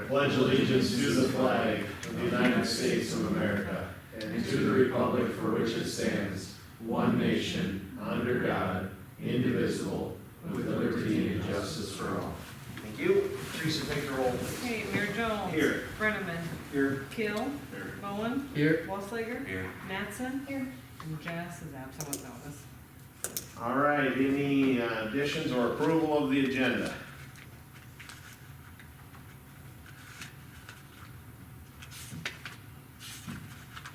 pledge allegiance to the flag of the United States of America and to the republic for which it stands, one nation, under God, indivisible, with liberty and justice for all. Thank you. Teresa, take the roll. Okay, Mayor Jones. Here. Brenneman. Here. Kill. Here. Bowen. Here. Wolfslager. Here. Mattson. Here. And Jess is absent with notice. All right, any additions or approval of the agenda?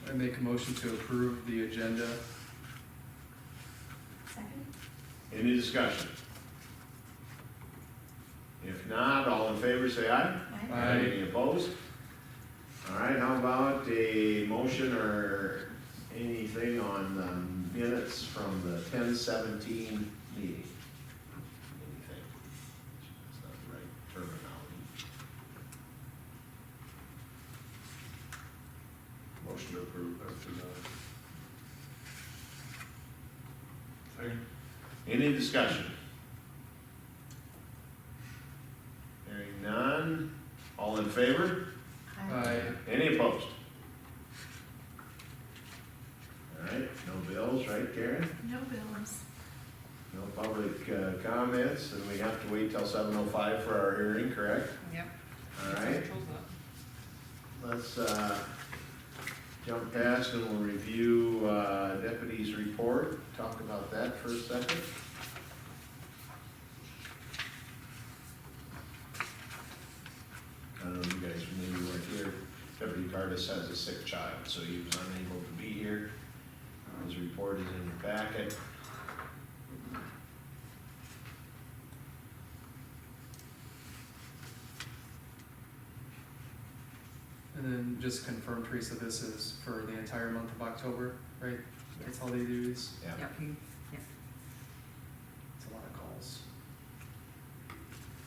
I make a motion to approve the agenda. Second? Any discussion? If not, all in favor say aye. Aye. Any opposed? All right, how about a motion or anything on the minutes from the 10-17 meeting? Anything? It's not the right terminology. Motion to approve. Second. Any discussion? Hearing none, all in favor? Aye. Any opposed? All right, no bills, right, Karen? No bills. No public comments, and we have to wait till 7:05 for our hearing, correct? Yep. All right, Controls up. let's jump past and we'll review deputy's report. Talk about that for a second. I don't know, you guys maybe weren't here. Deputy Cardis has a sick child, so he was unable to be here. His report is in your packet. And then just confirm, Teresa, this is for the entire month of October, right? That's all they do is, Yeah. Yep. it's a lot of calls.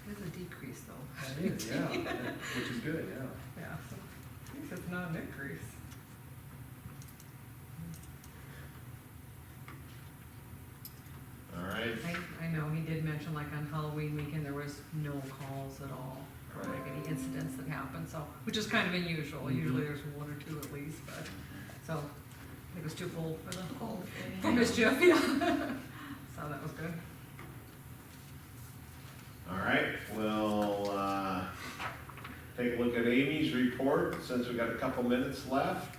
There's a decrease though. That is, yeah, which is good, yeah. Yeah. So at least it's not an increase. All right. I know, he did mention like on Halloween weekend, there was no calls at all, or like any incidents that happened, so, which is kind of unusual, Mhm. usually there's one or two at least, but, so, I think it was too cold for the, Cold. for mischief, yeah. So that was good. All right, we'll take a look at Amy's report since we got a couple minutes left.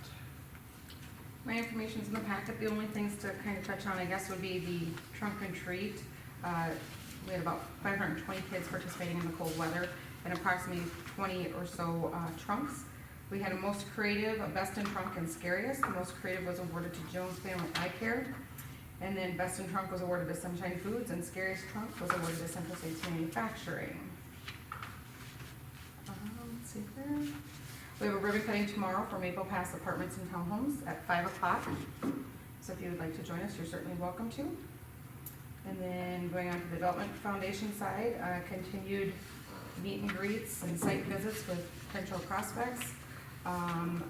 My information's in the packet. The only things to kind of touch on, I guess, would be the trunk and treat. We had about 520 kids participating in the cold weather and approximately 20 or so trunks. We had a most creative, a best in trunk and scariest. The most creative was awarded to Jones Family Eye Care. And then best in trunk was awarded to Sunshine Foods and scariest trunk was awarded to Central States Manufacturing. Let's see here. We have a ribbon cutting tomorrow for Maple Pass Apartments and Townhomes at 5 o'clock. So if you would like to join us, you're certainly welcome to. And then going on to the Development Foundation side, continued meet and greets and site visits with potential prospects.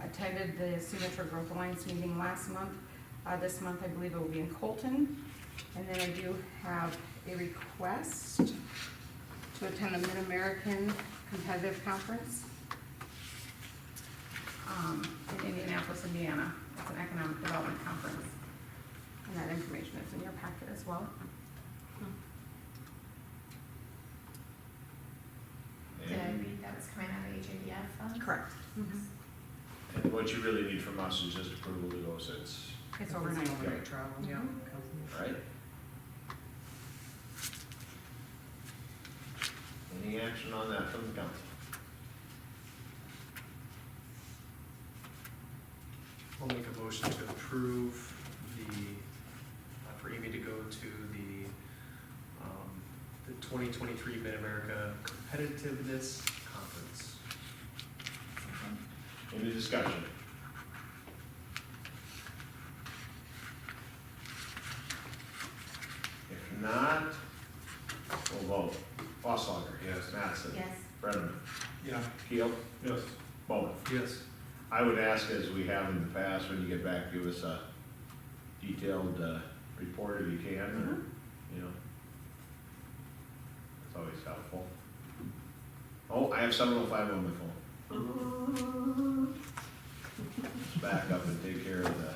Attended the Signature Growth Alliance meeting last month. This month, I believe it will be in Colton. And then I do have a request to attend the Mid-American Competitive Conference in Indianapolis, Indiana. It's an economic development conference. And that information is in your packet as well. Did I read that was coming out of HADF funds? Correct. And what you really need from us is just approval to go since, It's overnight. Overnight travel, yeah. Mhm. right? Any action on that from the council? I'll make a motion to approve for Amy to go to the 2023 Mid-America Competitiveness Conference. Any discussion? If not, we'll vote. Fosslager. Yes. Mattson. Yes. Brenneman. Yeah. Keel. Yes. Bowen. Yes. I would ask, as we have in the past, when you get back, give us a detailed report if you can, or, you know. It's always helpful. Oh, I have 7:05 on my phone. Just back up and take care of the,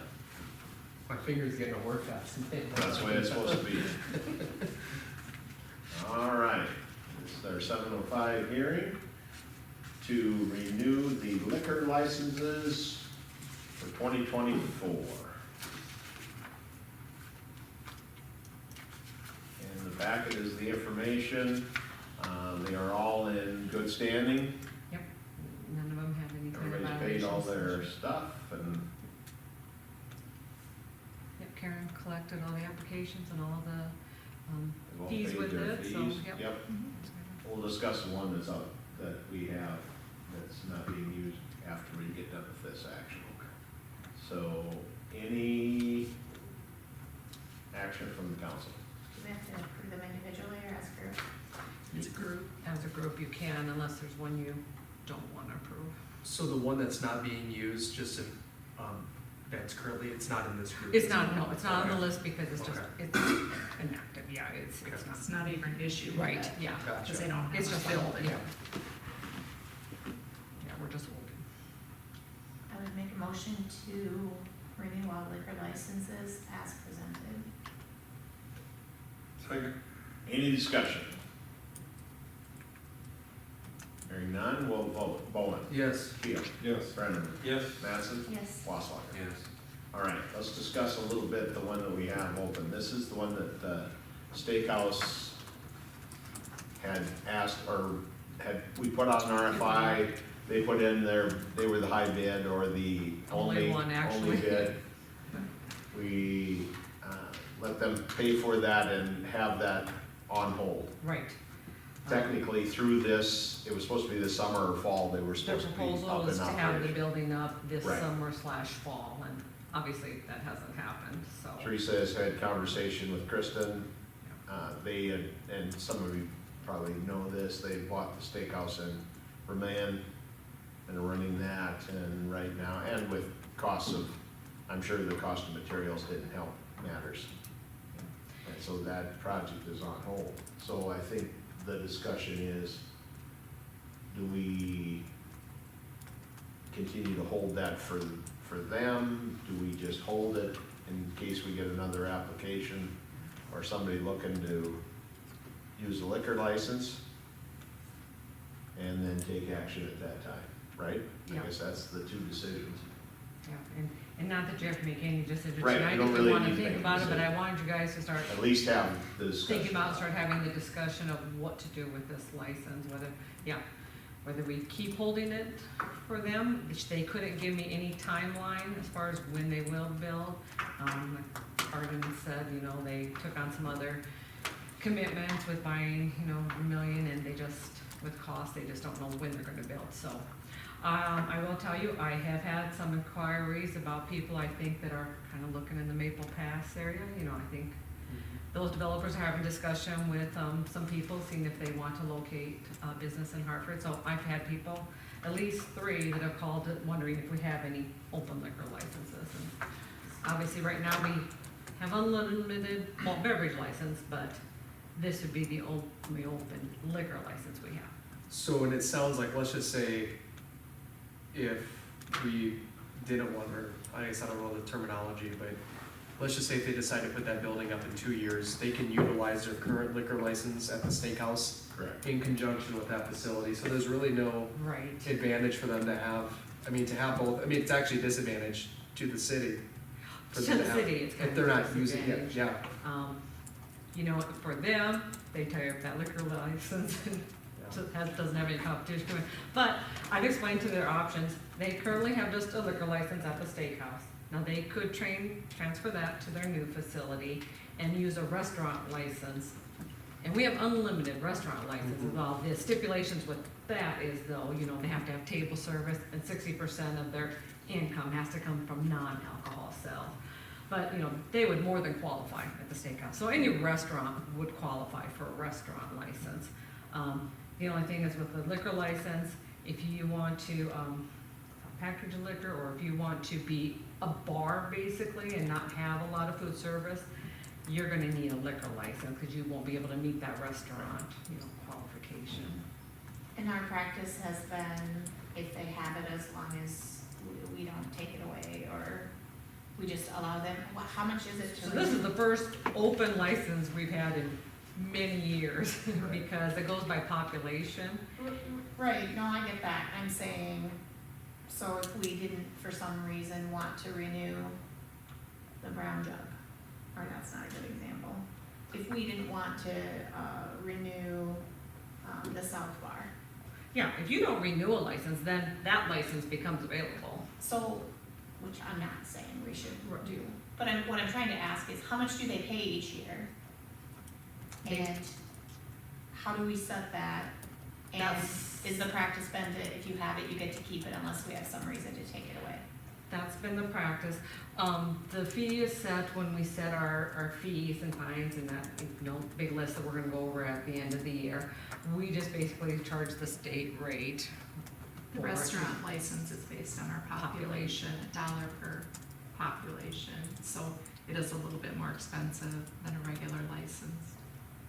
My finger's getting a workout. that's the way it's supposed to be. All right, this is our 7:05 hearing to renew the liquor licenses for 2024. In the packet is the information. They are all in good standing. Yep, none of them have any kind of Everybody's violations. paid all their stuff and Yep, Karen collected all the applications and all the, they've all fees paid with their it, so, fees. yep. Yep, we'll discuss the one that's out, that we have, that's not being used after we get done with this action. So, any action from the council? Do we have to approve them individually or as a group? It's a group. As a group, you can, unless there's one you don't wanna approve. So the one that's not being used, just in, that's currently, it's not in this group? It's not, no, it's not on the Okay. list because it's just, Okay. it's inactive, yeah, it's not. It's not even an issue. Right, yeah, Because they Gotcha. don't have. it's a just file building, there. yeah. Yeah, we're just holding. I would make a motion to renew all liquor licenses as presented. Second. Any discussion? Hearing none, we'll vote. Bowen. Yes. Keel. Yes. Brenneman. Yes. Mattson. Yes. Wasslerger. Yes. All right, let's discuss a little bit the one that we have open. This is the one that Steakhouse had asked, or we put out an RFI. They put in they were the high bid or the Only one, only actually. bid. We let them pay for that and have that on hold. Right. Technically, through this, it was supposed to be this summer or fall, they were The supposed to be proposal up is and to have the operational. building up this Right. summer/fall, and obviously that hasn't happened, so. Teresa has had conversation with Kristen. They, and some of you probably know this, they bought the steakhouse in Vermillion and are running that, and right now, and with costs of, I'm sure the cost of materials didn't help matters. And so that project is on hold. So I think the discussion is, do we continue to hold that for them? Do we just hold it in case we get another application or somebody looking to use a liquor license? And then take action at that time, right? I Yeah. guess that's the two decisions. Yeah, and not that you have to make any decision Right, you tonight don't if really you wanna need to think make a about it, but I decision. wanted you guys to start At least have the discussion. thinking about, start having the discussion of what to do with this license, whether we keep holding it for them, which they couldn't give me any timeline as far as when they will build. Like Arden said, they took on some other commitments with buying, Vermillion, and they just, with cost, they just don't know when they're gonna build, so. I will tell you, I have had some inquiries about people I think that are kind of looking in the Maple Pass area, I think those developers are having discussion with, some people, seeing if they want to locate a business in Hartford. So I've had people, at least 3, that have called wondering if we have any open liquor licenses. And obviously, right now, we have unlimited malt beverage license, but this would be the only open liquor license we have. So, and it sounds like, let's just say, if we didn't want, or I guess I don't know the terminology, but let's just say if they decide to put that building up in 2 years, they can utilize their current liquor license at the steakhouse Correct. in conjunction with that facility. So there's really no Right. advantage for them to have, to have both. It's actually a disadvantage to the city. for To them the have- city, it's kind If of they're a not using it, disadvantage. yeah. For them, they tear up that liquor license and doesn't have any competition. But I've explained to their options. They currently have just a liquor license at the steakhouse. Now, they could transfer that to their new facility and use a restaurant license. And we have unlimited restaurant licenses. Mhm. Well, the stipulations with that is though, they have to have table service and 60% of their income has to come from non-alcohol sales. But, they would more than qualify at the steakhouse. So any restaurant would qualify for a restaurant license. The only thing is with the liquor license, if you want to, package liquor, or if you want to be a bar basically and not have a lot of food service, you're gonna need a liquor license, cause you won't be able to meet that restaurant, qualification. And our practice has been if they have it, as long as we don't take it away, or we just allow them, how much is it to? So this is the first open license we've had in many years, because it goes by population. Right, no, I get that, I'm saying, so if we didn't for some reason want to renew the brown jug, or that's not a good example. If we didn't want to, renew, the South Bar, Yeah, if you don't renew a license, then that license becomes available. so, which I'm not saying we should do, but what I'm trying to ask is, how much do they pay each year? And how do we set that? And That's- is the practice been that if you have it, you get to keep it unless we have some reason to take it away? That's been the practice. The fee is set when we set our fees and fines and that, big list that we're gonna go over at the end of the year. We just basically charge the state rate. The for it. restaurant license is based on our population, $1 per population, so it is a little bit more expensive than a regular license.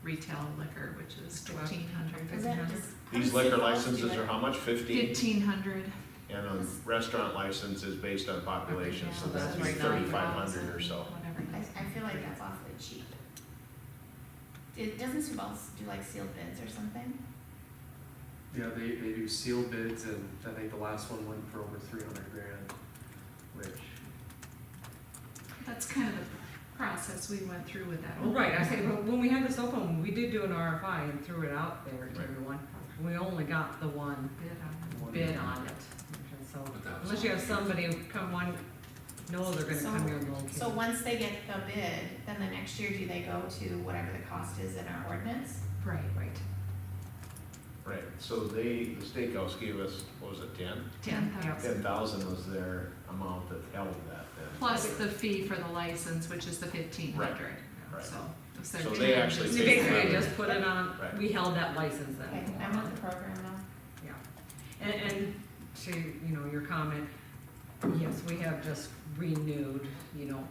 Retail liquor, which is $1,500. Is that just- These liquor licenses are how much, 15? $1,500. And a restaurant license is based on population, so Yeah, that'd be that's right. 3,500 or so. Whatever. I feel like that's awfully cheap. Doesn't Sioux Falls do like sealed bids or something? Yeah, they do sealed bids, and I think the last one went for over 300 grand, which, That's kind of the process we went through with that. Right, I say, but when we had this open, we did do an RFI and threw it out there to Right. everyone. We only got the one Bid on it. one- bid on it. So But that was- unless you have somebody who come on, know they're gonna come here and locate. So once they get the bid, then the next year, do they go to whatever the cost is in our ordinance? Right. Right. Right, so the steakhouse gave us, what was it, 10? 10,000. 10,000 was their amount that held that then. Plus the fee for the license, which is the 1,500. Right. So. if So they're they doing actually just- We take basically another- just put it on, Right. we held that license then. Okay, I'm with the program now. Yeah, and to, your comment, yes, we have just renewed,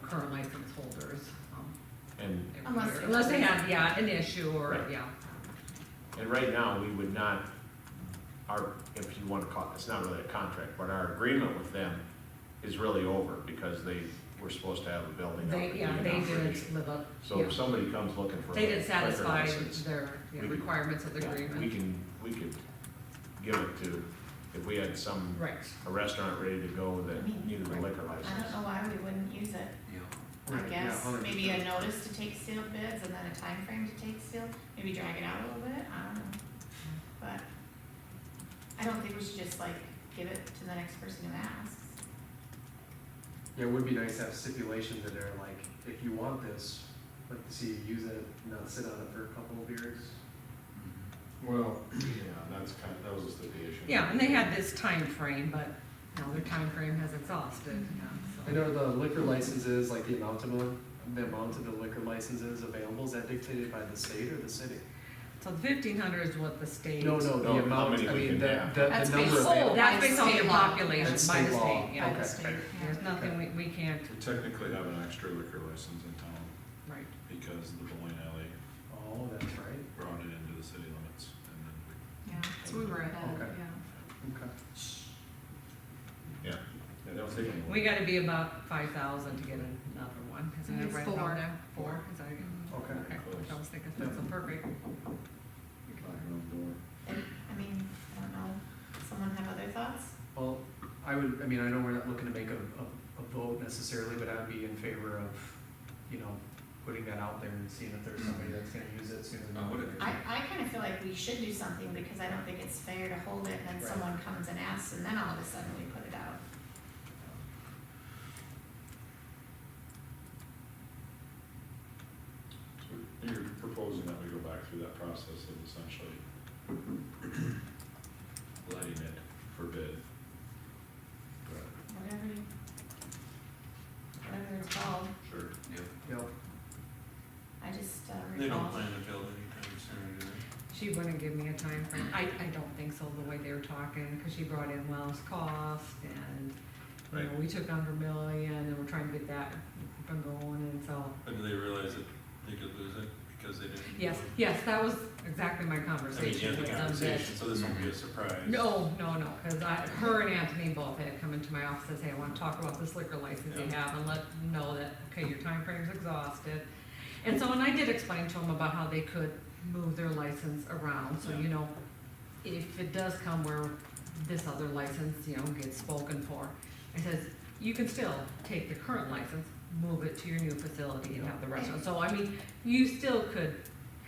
current license holders, And, every Unless year. they- Unless they have, an issue or, Right. yeah. and right now, we would not, if you want to call it, it's not really a contract, but our agreement with them is really over because they were supposed to have a building up and be in They operation. did live up, So if somebody comes looking for a they didn't liquor satisfy license, their we could- requirements of the yeah, agreement. we could give it to, if we had Right, a restaurant ready to go that needed a liquor I license. don't know why we wouldn't use it. Yeah. I Right, yeah, guess, 100%. maybe a notice to take sealed bids and then a time frame to take sealed, maybe drag it out a little bit, I don't know. But I don't think we should just like give it to the next person who asks. Yeah, it would be nice to have stipulations in there, like, if you want this, like to see you use it, not sit on it for a couple of years. Well, yeah, that was the issue. yeah, and they had this time frame, but now their time frame has exhausted, I know the liquor licenses, like the amount of the liquor licenses available, is that dictated by the state or the city? So the 1,500 is what the state. No, No, the how amount, many I we mean, can the have. That's number based- available. Oh, that's By based on state your law. population, That's by the state law. state, yeah. By the Okay. state, yeah. There's nothing we can't, We technically have an extra liquor license in town right. because the bowling alley Oh, that's right, brought it into the city limits and then Yeah, so we were ahead, Okay. yeah. okay. yeah, they don't take any. We gotta be about 5,000 to get another one, isn't it It's right four. about there? 4, is that, Okay. okay, I was thinking, Yeah. so perfect. And, I mean, I don't know, someone have other thoughts? Well, I know we're not looking to make a vote necessarily, but I'd be in favor of, putting that out there and seeing if there's somebody that's gonna use it sooner than Would later. it- I kind of feel like we should do something because I don't think it's fair to hold it and then Right. someone comes and asks and then all of a sudden we put it out. So you're proposing that we go back through that process of essentially letting it for bid. Whatever it's called, Sure. Yep. I just They recall. don't plan to build anytime soon, do they? She wouldn't give me a time frame. I don't think so, the way they were talking, because she brought in Wells cost and, Right. we took on Vermillion and we're trying to get that up and going and so. But do they realize that they could lose it because they didn't? Yes, that was a exactly my I mean, you conversation have the with them that, conversation, so this won't be a surprise. no, cause her and Anthony both had come into my office and said, hey, I wanna talk about this liquor license you Yeah. have and let them know that, okay, your time frame's exhausted. And so, and I did explain to them about how they could move their license around, so, Yeah. you know, if it does come where this other license, you know, gets spoken for, I says, you can still take the current license, move it to your new facility and have the restaurant. So, I mean, you still could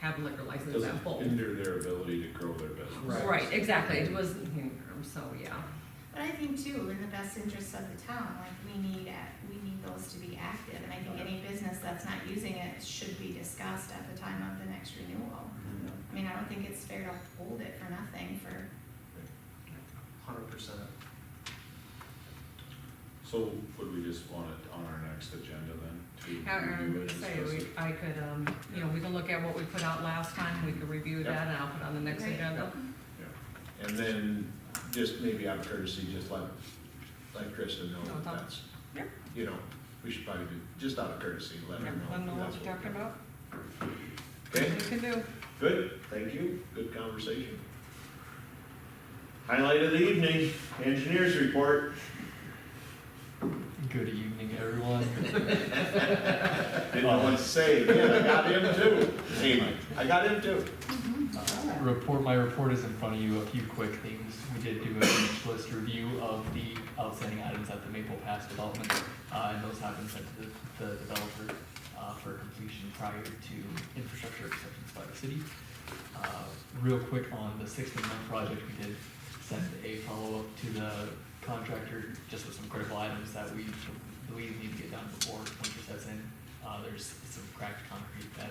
have a liquor license Doesn't at both. hinder their ability to grow their business. Right. Right, exactly, it wasn't hindering them, so, yeah. But I think too, in the best interest of the town, like, we need those to be active, and I think any business that's not using it should be discussed at the time of the next renewal. I mean, I don't think it's fair to hold it for nothing for, 100%. So would we just want it on our next agenda then? to Yeah, review and it, say, discuss it? I could, you know, we can look at what we put out last time, we could review Yep. that, and I'll put it on the next Right. agenda. And then, just maybe out of courtesy, just let Kristen know No, that that's- that's, Yep. you know, we should probably do, just out of courtesy, let her Yeah, know. let them know what that's you're talking we're about, doing. what Okay, we can do. good, thank you, good conversation. Highlight of the evening, engineers report. Good evening, everyone. Didn't know what to say, man, I got him too. Hey, I got him too. My report is in front of you. A few quick things. We did do a wish list review of the outstanding items at the Maple Pass development, and those have been sent to the developer for completion prior to infrastructure acceptance by the city. Real quick on the 6-month project, we did send a follow-up to the contractor just with some critical items that we believe need to get done before winter sets in. There's some cracked concrete that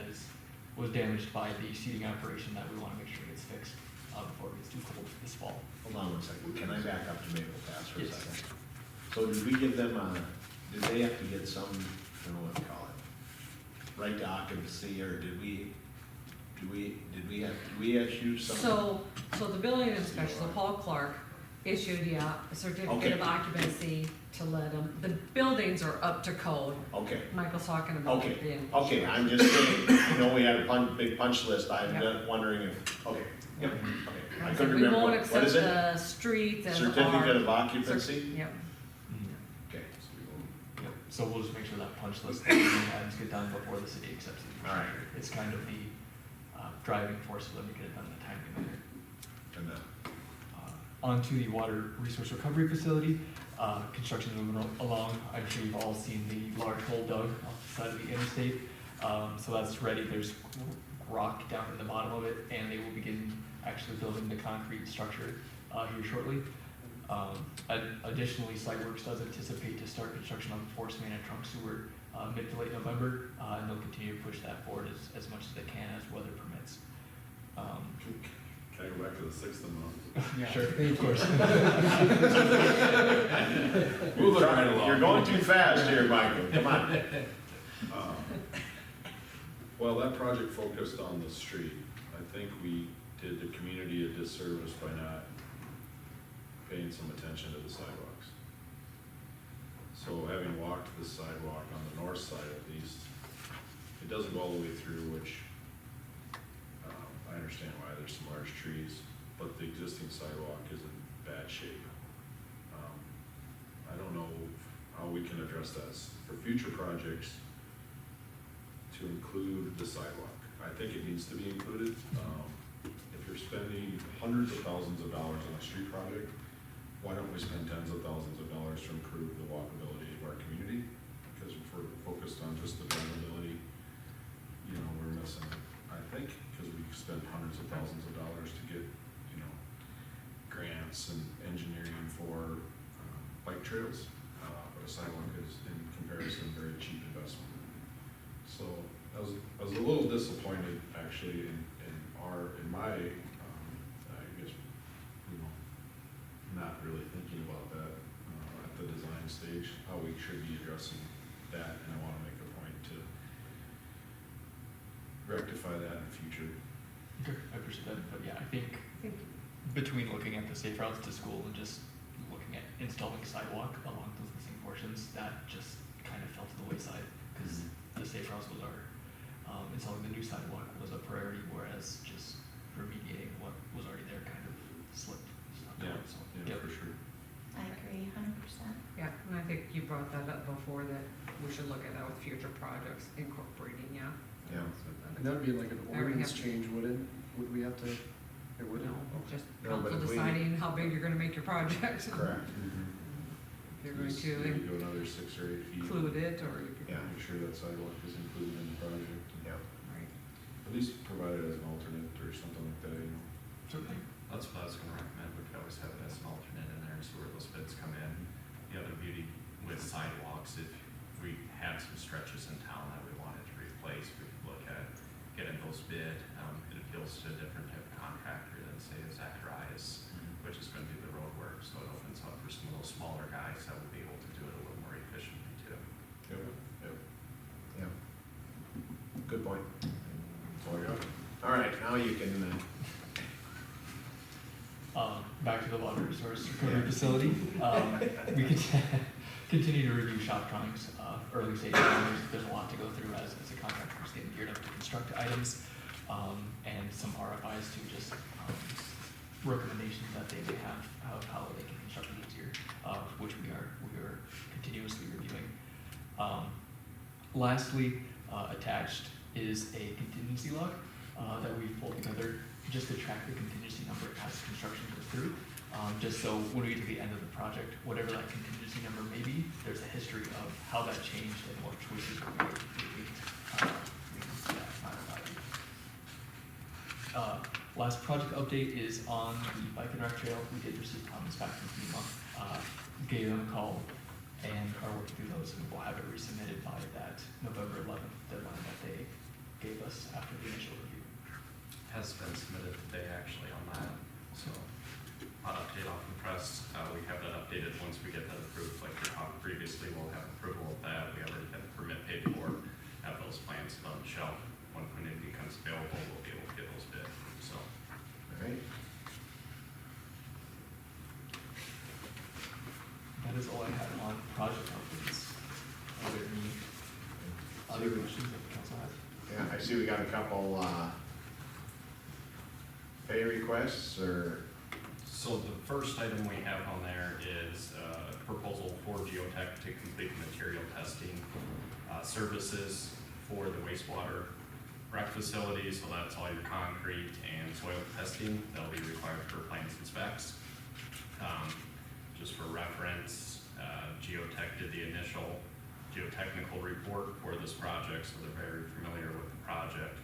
was damaged by the seeding operation that we wanna make sure gets fixed, before it gets too cold this fall. Hold on one second, can I back up to Maple Pass for a Yes. second? So did we give them did they have to get some, I don't know what to call it, right to occupancy, or did we issue some? So the building inspector, so Paul Clark issued, a certificate Okay. of occupancy to let them, the buildings are up to code. Okay, Michael's talking about Okay. it being. okay, I'm just saying, you know, we had a big punch list, I'm Yep. wondering if, okay, yep, okay. I So couldn't we remember, won't what accept is it? the streets and Certificate of our. occupancy? Yep, Okay, Yep, so we'll just make sure that punch list, and items get done before the city accepts it. All right. It's kind of the, driving force for them to get it done in a timely manner. and then, Onto the water resource recovery facility, construction is moving along. I'm sure you've all seen the large hole dug off the side of the interstate. So that's ready, there's rock down in the bottom of it, and they will begin actually building the concrete structure, here shortly. Additionally, Siteworks does anticipate to start construction on the force main and trunk sewer, mid to late November, and they'll continue to push that forward as much as they can as weather permits. Can I go back to the 6th month? Yeah, sure, of course. Moving right along. you're going too fast here, Michael, come on. Well, that project focused on the street. I think we did the community a disservice by not paying some attention to the sidewalks. So having walked the sidewalk on the north side at least, it doesn't go all the way through, which I understand why there's some large trees, but the existing sidewalk is in bad shape. I don't know how we can address that for future projects to include the sidewalk. I think it needs to be included. If you're spending hundreds of thousands of dollars on a street project, why don't we spend tens of thousands of dollars to improve the walkability of our community? Because if we're focused on just the drivability, you know, we're missing it, I think, because we spend hundreds of thousands of dollars to get, you know, grants and engineering for bike trails. But a sidewalk is, in comparison, a very cheap investment. So I was a little disappointed, actually, in my, I guess, you know, not really thinking about that at the design stage, how we should be addressing that, and I want to make a point to rectify that in the future. Okay, I appreciate that, but yeah, I think between looking at the safe routes to school and just looking at installing sidewalk along those missing portions, that just kind of fell to the wayside, because the safe routes was our, installing the new sidewalk was a priority, whereas just remediating what was already there kind of slipped. Yeah, So, yeah, yep. for sure. I agree 100%. Yeah, and I think you brought that up before, that we should look at with future projects incorporating, yeah. Yeah. And that would be like an I already ordinance have- change, wouldn't, would we have to, it wouldn't? No, just No, but council if we- deciding how big you're gonna make your project. Correct. If you're going Just to maybe go another 6 or 8 feet. include it, or you could. Yeah. Make sure that sidewalk is included in the project. Yeah. Right. At least provide it as an alternate or something like that, you know. Certainly. That's what I was gonna recommend, we could always have it as an alternate in there, and see where those bids come in. The other beauty with sidewalks, if we had some stretches in town that we wanted to replace, we could look at getting those bid. It appeals to a different type of contractor than say Zacharias, which is gonna do the road work, so it opens up for some of those smaller guys that will be able to do it a little more efficiently too. Yep. Yeah. Good point. That's all I got. All right, now you can, Back to the water resource recovery facility. We could continue to review shop drawings, early stage drawings. There's a lot to go through as a contractor is getting geared up to construct items, and some RFIs to just recommendations that they may have of how they can construct it easier, which we are continuously reviewing. Lastly, attached is a contingency log that we've pulled together just to track the contingency number as construction goes through. Just so when we get to the end of the project, whatever that contingency number may be, there's a history of how that changed and what choices were made. We can see that final value. Last project update is on the bike and rec trail. We did receive comments back from FEMA, gave them a call, and are working through those, and we'll have it resubmitted by that November 11th deadline that they gave us after the initial review. Has been submitted today actually on that, so hot update off the press. We have that updated once we get that approved, like we talked previously, we'll have approval of that. We already have the permit paid for, have those plans on the shelf. When it becomes available, we'll be able to get those bid, so. all right. That is all I have on project updates. Are there any other questions that the council has? Yeah, I see we got a couple, pay requests, or, So the first item we have on there is a proposal for Geotech to complete material testing services for the wastewater rec facility. So that's all your concrete and soil testing that'll be required for plans and specs. Just for reference, Geotech did the initial geotechnical report for this project, so they're very familiar with the project.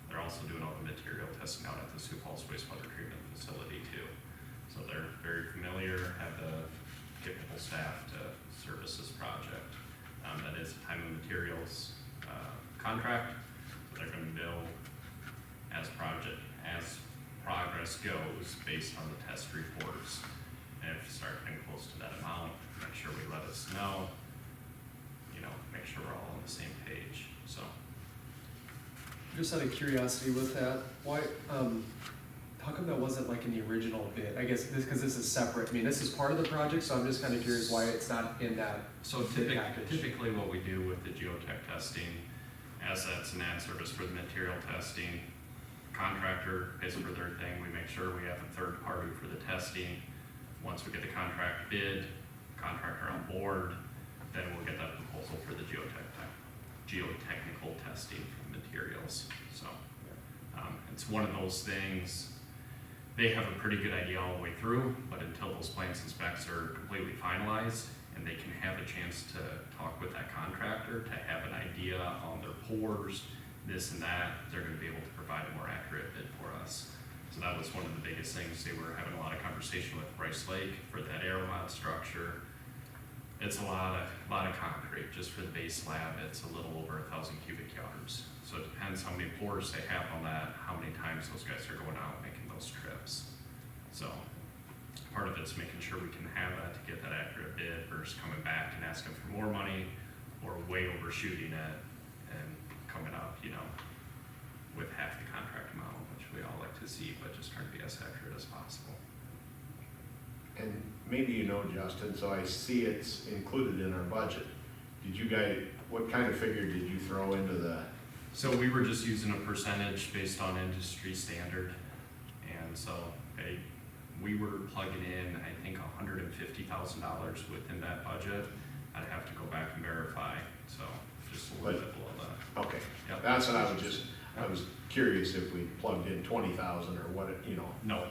They're also doing all the material testing out at the Sioux Falls wastewater treatment facility too. So they're very familiar, have the capable staff to service this project. That is a time and materials contract, so they're gonna bill as progress goes based on the test reports. And if you start getting close to that amount, make sure we let us know, make sure we're all on the same page, so. Just out of curiosity with that, why, how come that wasn't like in the original bid? I guess because this is separate, I mean, this is part of the project, so I'm just kind of curious why it's not in that. So bid package. typically what we do with the geotech testing, as that's an ad service for the material testing, contractor pays for their thing, we make sure we have a third party for the testing. Once we get the contract bid, contractor on board, then we'll get that proposal for the geotechnical testing for the materials, so. It's one of those things, they have a pretty good idea all the way through, but until those plans and specs are completely finalized, and they can have a chance to talk with that contractor, to have an idea on their pours, this and that, they're gonna be able to provide a more accurate bid for us. So that was one of the biggest things, they were having a lot of conversation with Rice Lake for that aeromod structure. It's a lot of concrete, just for the base slab, it's a little over 1,000 cubic yards. So it depends how many pours they have on that, how many times those guys are going out making those trips. So part of it's making sure we can have that to get that accurate bid versus coming back and asking for more money or way overshooting it and coming up, with half the contract amount, which we all like to see, but just trying to be as accurate as possible. and maybe you know, Justin, so I see it's included in our budget. Did you guys, what kind of figure did you throw into the, So we were just using a percentage based on industry standard. and so, we were plugging in, I think, $150,000 within that budget. I'd have to go back and verify, so just a little bit below that. Okay, Yep. that's what I was curious if we plugged in 20,000 or what, No,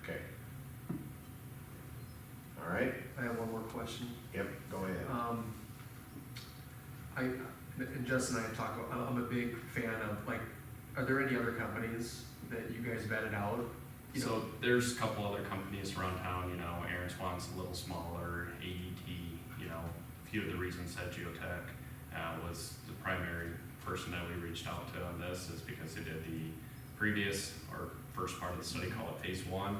okay. All right, I have one more question. yep, go ahead. And Justin and I have talked about, I'm a big fan of, like, are there any other companies that you guys vetted out? You know, so there's a couple other companies around town, Aaron Swan's a little smaller, ADT, a few of the reasons that Geotech was the primary person that we reached out to on this is because they did the previous or first part of the study, call it phase 1,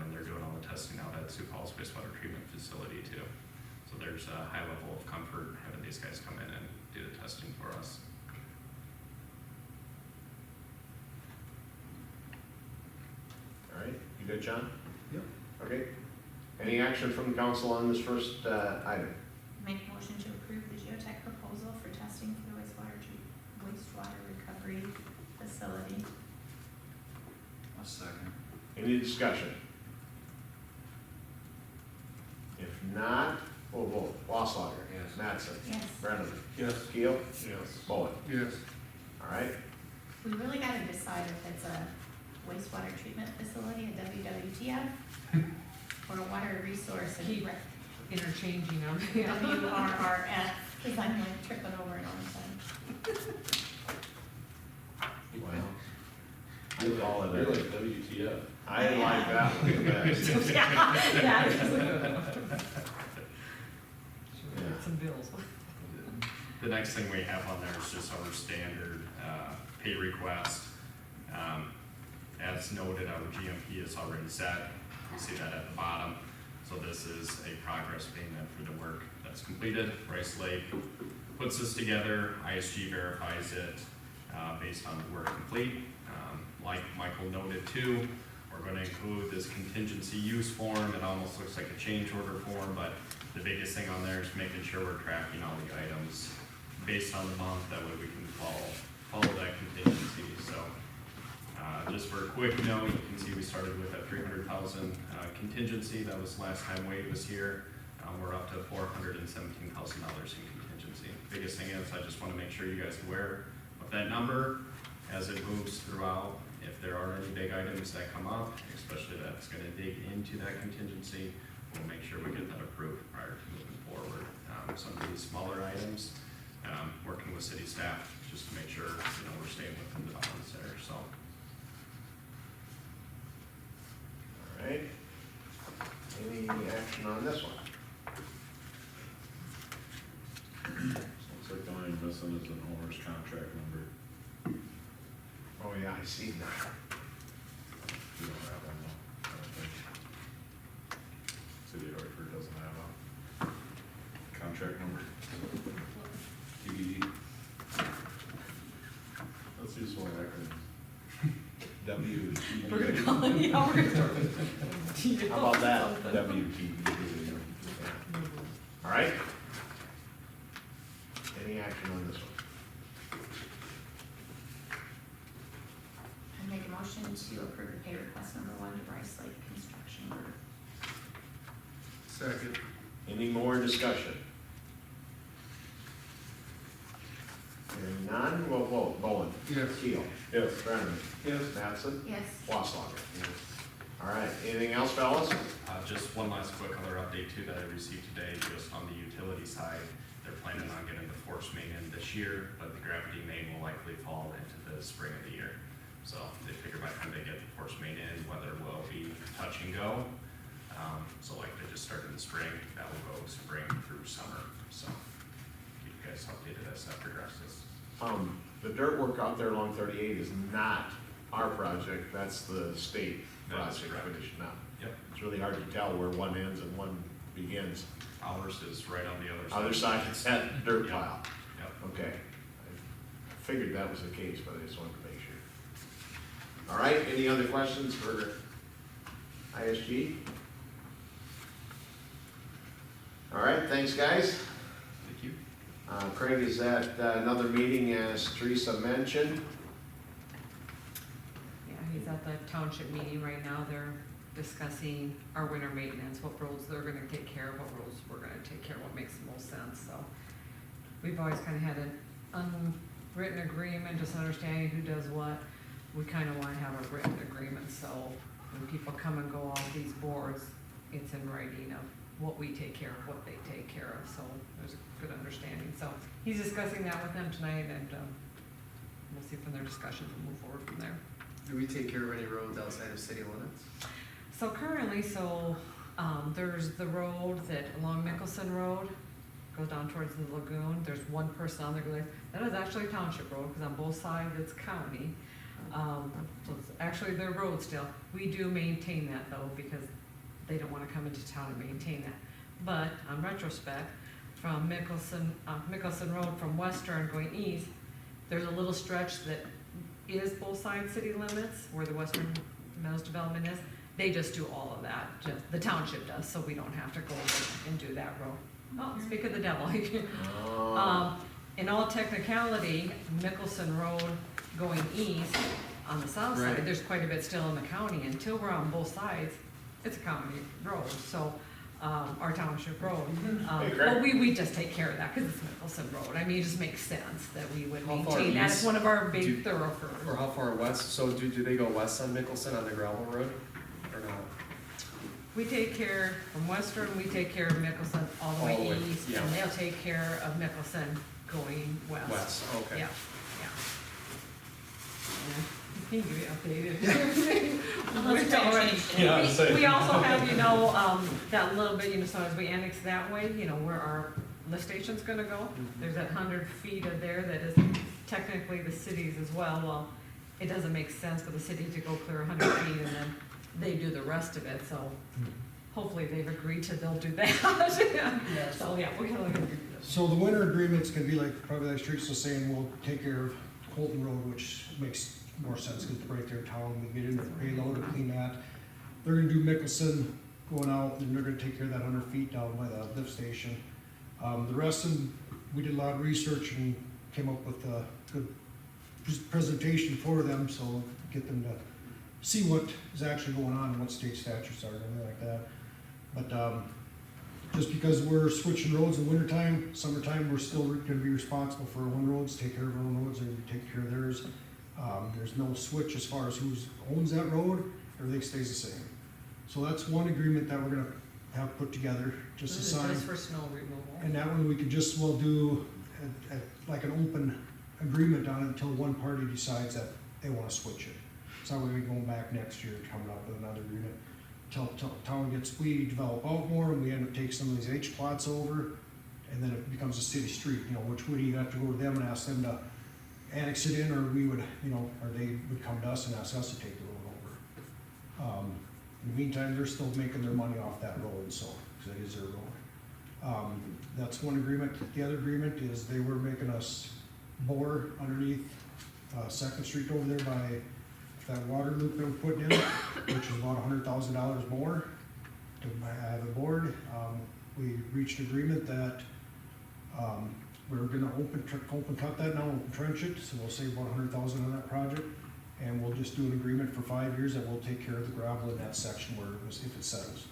and they're doing all the testing out at Sioux Falls wastewater treatment facility too. So there's a high level of comfort having these guys come in and do the testing for us. All right, you good, John? Yep. Okay. Any action from the council on this first item? Make a motion to approve the geotech proposal for testing for the wastewater recovery facility. A second. Any discussion? If not, we'll vote. Wasslager. Yes. Mattson. Yes. Brenneman. Yes. Keel. Yes. Bowen. Yes. All right, We really gotta decide if it's a wastewater treatment facility, a WWTF, or a water resource and Keep interchanging them. WRRF, cause I'm like tripping over it all the time. well, I call it You're a, like WTF. I like that one the best. Yeah. Get some bills. The next thing we have on there is just our standard pay request. As noted, our GMP is already set. You see that at the bottom. So this is a progress payment for the work that's completed. Rice Lake puts this together, ISG verifies it based on the work complete. Like Michael noted too, we're gonna include this contingency use form. It almost looks like a change order form, but the biggest thing on there is making sure we're tracking all the items based on the month. That way we can follow that contingency. So just for a quick note, you can see we started with that 300,000 contingency. That was last time Wade was here. We're up to $417,000 in contingency. Biggest thing is I just want to make sure you guys are aware of that number as it moves throughout. If there are any big items that come up, especially that's going to dig into that contingency, we'll make sure we get that approved prior to moving forward. Some of these smaller items, working with city staff just to make sure we're staying within the bounds there. So. All right. Any action on this one? Looks like the only missing is an owner's contract number. Oh, yeah, I see that. You don't have one though, I don't think. City of Hartford doesn't have a contract number. TBD. Let's use one acronym. WTB. We're gonna call it, yeah, we're gonna start. How about that? WTB. All right. Any action on this one? I make a motion to approve the pay request number 1 to Rice Lake Construction Group. Second. Any more discussion? Hearing none, we'll vote. Bowen. Yes. Keel. Yes. Brenneman. Yes. Mattson. Yes. Wasslager. All right, anything else, fellas? Just one last quick other update too that I received today, just on the utility side. They're planning on getting the force main in this year, but the gravity main will likely fall into the spring of the year. So they figure by the time they get the force main in, weather will be touch and go. So like they just started in the spring, that will go spring through summer. So keep you guys updated as that progresses. The dirt work out there along 38 is not our project, that's the state That's project correct. finishing up. Yep. It's really hard to tell where one ends and one begins. Ours is right on the other side. Other side is that dirt Yep. pile. Yep. Okay. I figured that was the case, but I just wanted to make sure. All right, any other questions for ISG? All right, thanks, guys. Thank you. Craig is at another meeting, as Teresa mentioned. Yeah, he's at the township meeting right now, they're discussing our winter maintenance, what roads they're gonna take care of, what roads we're gonna take care of, what makes the most sense, so. We've always kinda had an unwritten agreement, just understanding who does what. We kinda wanna have a written agreement, so when people come and go off these boards, it's in writing of what we take care of, what they take care of, so there's a good understanding. So he's discussing that with them tonight, and we'll see from their discussions and move forward from there. Do we take care of any roads outside of city limits? So currently, there's the road that along Mickelson Road goes down towards the lagoon. There's one person on there, that is actually a township road, because on both sides it's county. So it's actually their road still. We do maintain that though, because they don't wanna come into town and maintain that. But on retrospect, from Mickelson Road from Western going east, there's a little stretch that is both sides city limits, where the Western Meadows development is. They just do all of that, just, the township does, so we don't have to go and do that road. Oh, speak of the devil. In all technicality, Mickelson Road going east on the south Right. side, there's quite a bit still in the county. Until we're on both sides, it's a county road, so, our township road. Hey, Craig. But we just take care of that, cause it's Mickelson Road. I mean, it just makes sense that we would How far maintain that. It's east one of our do- big thoroughfares. Or how far west, so do they go west on Mickelson on the gravel road, or not? We take care, from Western, we take care of Mickelson all the All the way way, east, yeah. and they'll take care of Mickelson going west. West, okay. Yeah, yeah. He can give you updated. Unless We're we already- change it. Yeah, I'd say. We also have, that little bit, so as we annex that way, where our lift station's gonna go, there's that 100 feet of there that is technically the city's as well. Well, it doesn't make sense for the city to go clear 100 feet and then they do the rest of it, so hopefully they've agreed they'll do that. So, yeah, we're gonna look at it. So the winter agreement's gonna be like, probably like Streets was saying, we'll take care of Colton Road, which makes more sense, because it's right there in town, we get in with payload and clean that. They're gonna do Mickelson going out, and they're gonna take care of that 100 feet down by the lift station. The rest of them, we did a lot of research and came up with a good presentation for them, so get them to see what is actually going on and what state statutes are and everything like that. But, just because we're switching roads in wintertime, summertime, we're still gonna be responsible for our own roads, take care of our own roads, and we take care of theirs. There's no switch as far as who owns that road, everything stays the same. So that's one agreement that we're gonna have put together, just to This is sign. just for snow removal. And that one, we could just, we'll do like an open agreement on it until one party decides that they wanna switch it. So that way we go back next year, coming up with another agreement. Till town gets, we develop out more, and we end up taking some of these H plots over, and then it becomes a city street, which would either have to go to them and ask them to annex it in, or we would, or they would come to us and ask us to take the road over. In the meantime, they're still making their money off that road, so, because it is their road. That's one agreement. The other agreement is they were making us bore underneath, Second Street over there by that water loop they were putting in, which is about $100,000 more to have it bored. We reached agreement that, we're gonna open cut that now, open trench it, so we'll save about $100,000 on that project. And we'll just do an agreement for 5 years that we'll take care of the gravel in that section where if it settles.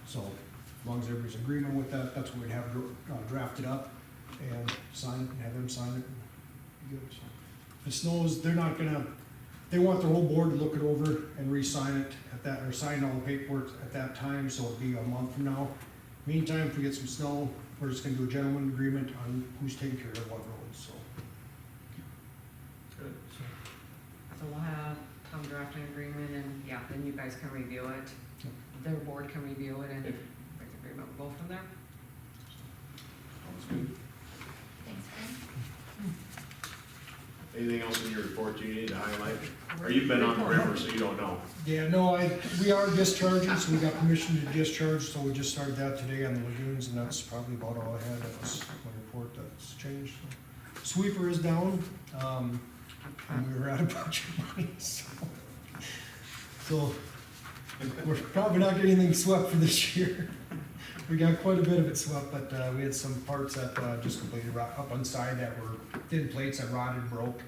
So, as long as everybody's in agreement with that, that's what we'd have drafted up and sign it, and have them sign it. Be good, so. If it snows, they want the whole board to look it over and re-sign it at that, or sign all the paperwork at that time, so it'll be a month from now. Meantime, if we get some snow, we're just gonna do a gentleman agreement on who's taking care of what roads, so. Good. So we'll have Tom draft an agreement, and yeah, then you guys can review it. Yep. Their board can review it and make the agreement, we'll go from there. Sounds good. Thanks, Frank. Anything else in your report you need to highlight? Or you've been on the river, so you don't know. Yeah, no, we are discharging, so we got permission to discharge, so we just started that today on the lagoons, and that's probably about all I had. That was my report that's changed. So. Sweeper is down, and we were out of budget money, so we're probably not getting anything swept for this year. We got quite a bit of it swept, but we had some parts that just completely up on side that were thin plates that rotted, broke,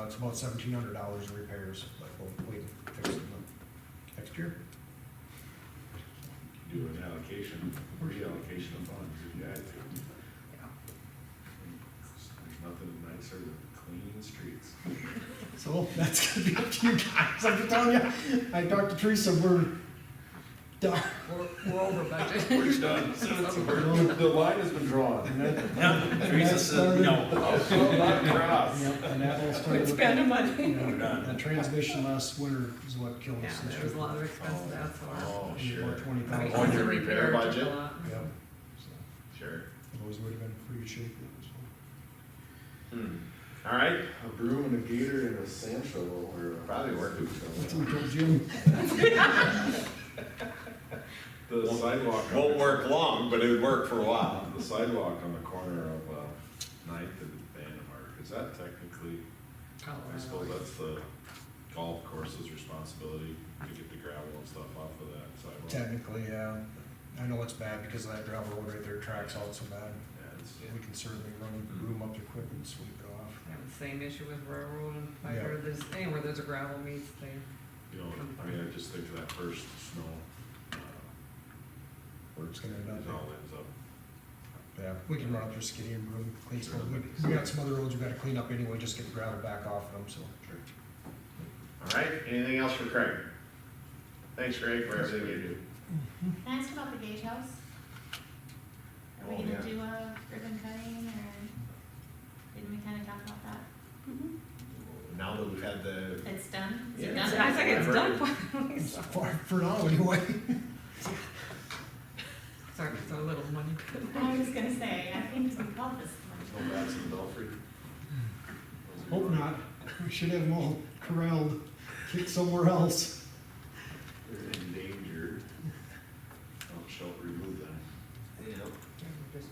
It's about $1,700 in repairs, but we'll wait and fix them next year. Do an allocation, reallocation of funds if you had to. There's nothing nicer than clean streets. So that's gonna be up to you guys. I'm just telling you, I talked to Teresa, we're done. We're over budget. We're done. The line has been drawn. And that started- Cross. Yep, and that all started Quit with spending money. the transmission last winter is what killed Yeah, us. there was a lot of expense to that, so. Oh, About sure. I mean, 20,000. On your the repair took a budget? lot. Yep. So, Sure. otherwise would have been pretty shaky. So. All right, A broom and a gator and a sand shovel or probably working. That's what we told Jim. the sidewalk. Won't work long, but it would work for a while. The sidewalk on the corner of Ninth and Vandemark, is that technically, I suppose that's the golf course's responsibility to get the gravel and stuff off of that sidewalk? Technically, yeah. I know it's bad because of that gravel road right there tracks out so bad. Yeah, it's, We can certainly run a broom up there quick and sweep it off. I have the same issue with railroad and if I Yeah. heard there's, anywhere there's a gravel meets, they, you know, I mean, I just think of that first snow, Where it's gonna end up. it all ends up. Yeah, we can run up there skinny and broom, clean some, we got some other roads we gotta clean up anyway, just get the gravel back off them, so. All right, anything else for Craig? Thanks, Craig, for everything you do. Can I ask about the gatehouse? Are we Oh, gonna yeah. do a ribbon cutting, or didn't we kinda talk about that? Now that we've had the, It's done? Is Yeah. it I done? think it's done finally, so. For now, anyway. Sorry, it's a little money. I was gonna say, I think we called this one. No bats in the belfry? Hope not. We should have them all corralled, kicked somewhere else. They're endangered. Oh, shall remove them.